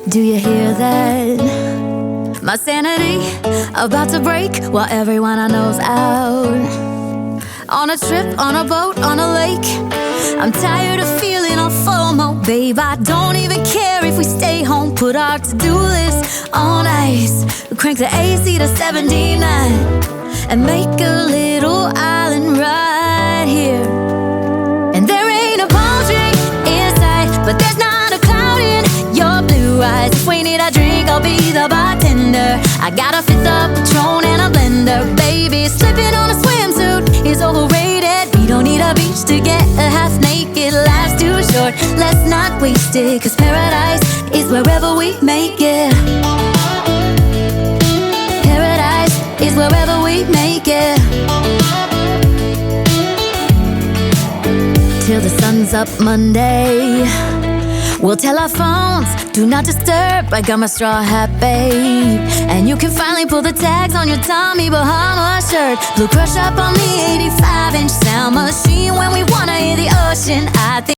Do you hear that? My sanity about to break while everyone I know's out. On a trip, on a boat, on a lake. I'm tired of feeling all FOMO, babe. I don't even care if we stay home. Put our to-do list on ice. Crank the AC to 79 and make a little island right here. And there ain't a palm tree in sight, but there's not a cloud in your blue eyes. If we need a drink, I'll be the bartender. I got a fifth of Patron and a blender. Baby, slipping on a swimsuit is overrated. We don't need a beach to get a half naked. Life's too short, let's not waste it. Cause paradise is wherever we make it. Paradise is wherever we make it. Till the sun's up Monday, we'll tell our phones, do not disturb. I got my straw hat, babe. And you can finally pull the tags on your Tommy Bahama shirt. Blue crush up on the 85-inch sound machine when we wanna hear the ocean. I think